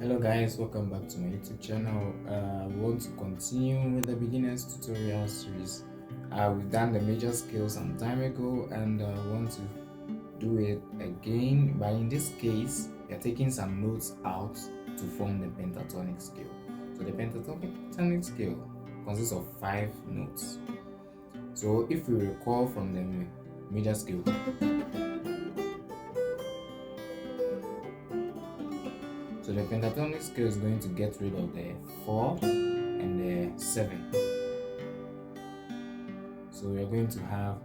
Hello guys, welcome back to my YouTube channel. We want to continue with the beginners tutorial series. We've done the major scale some time ago and we want to do it again, but in this case we are taking some notes out to form the pentatonic scale. So the pentatonic scale consists of 5 notes. So if you recall from the major scale, so the pentatonic scale is going to get rid of the 4 and the 7. So we are going to have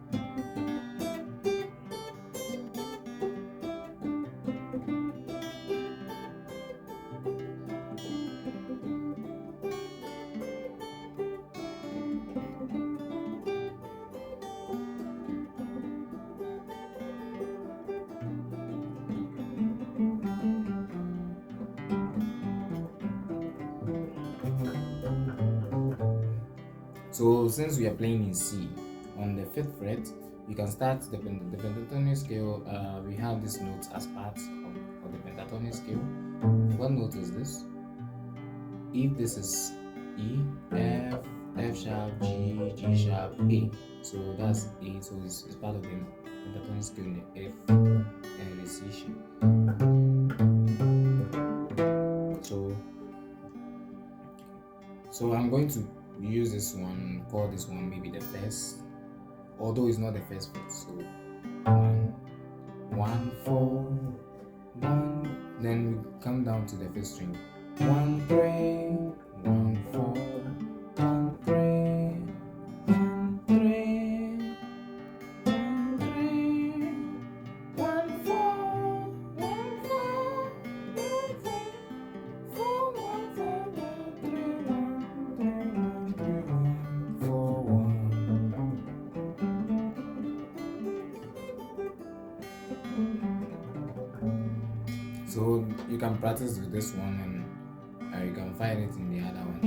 So since we are playing in C on the 5th fret, you can start the pentatonic scale. We have this note as part of the pentatonic scale. What note is this? If this is E, F, F sharp, G, G sharp, A. So that's A. So it's part of the pentatonic scale in the F and the C shape. So I'm going to use this one, call this one maybe the first, although it's not the first fret. So 1, 1, 4, 1. Then we come down to the 5th string. 1, 3, 1, 4, 1, 3, 1, 3, 1, 3, 1, 4, 1, 4, 1, 4, 1, 3, 4, 1. So you can practice with this one and you can find it in the other one.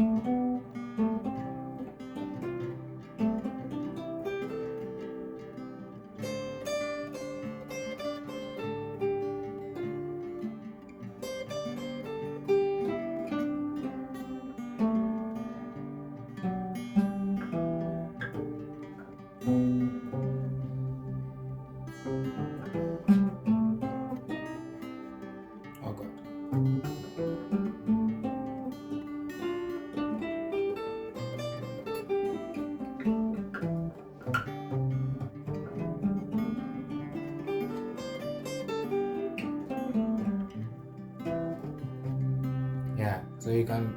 Oh God. Yeah, so you can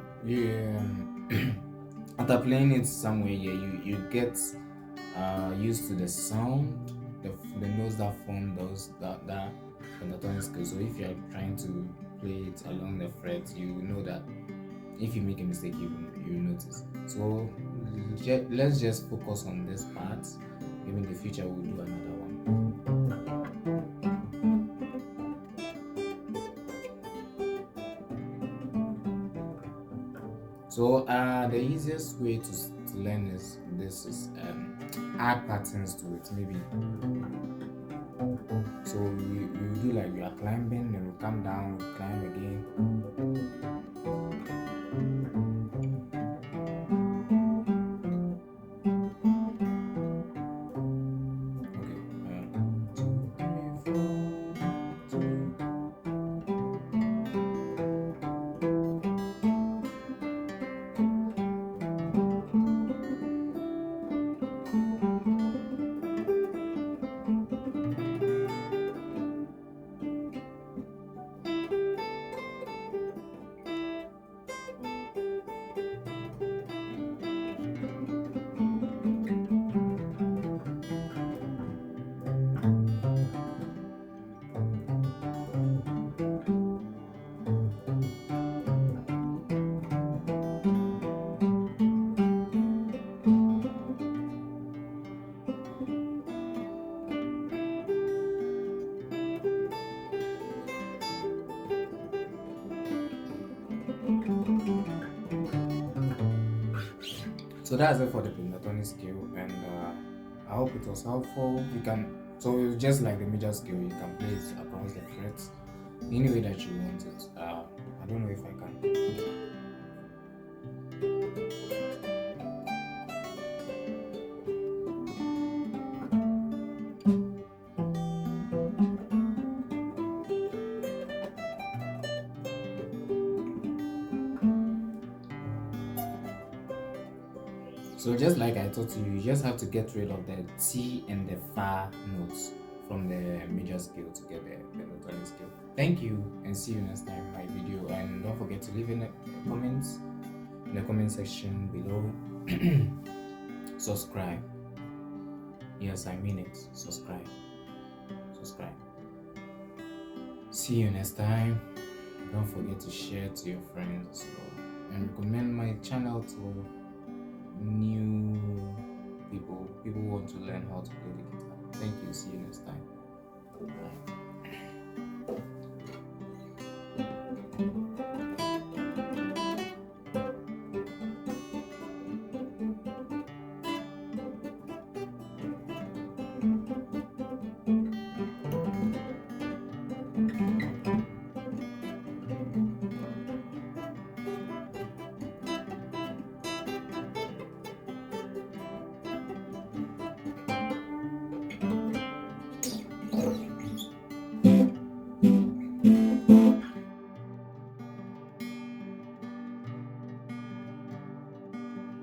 after playing it somewhere, you get used to the sound, the notes that form that pentatonic scale. So if you are trying to play it along the frets, you know that if you make a mistake, you notice. So let's just focus on this part. Maybe in the future we'll do another one. So the easiest way to learn is add patterns to it. Maybe so we do like we are climbing, then we come down, we climb again. So that's it for the pentatonic scale, and I hope it was helpful. You can, so just like the major scale, you can play it across the frets. any way that you want it. I don't know if I can. So just like I told you, you just have to get rid of the T and the Fa notes from the major scale to get the pentatonic scale. Thank you, and see you next time in my video. And don't forget to leave in the comments in the comment section below. Subscribe. Yes, I mean it. Subscribe. See you next time. Don't forget to share to your friends as well, and recommend my channel to new people who want to learn how to play the guitar. Thank you. See you next time. Bye.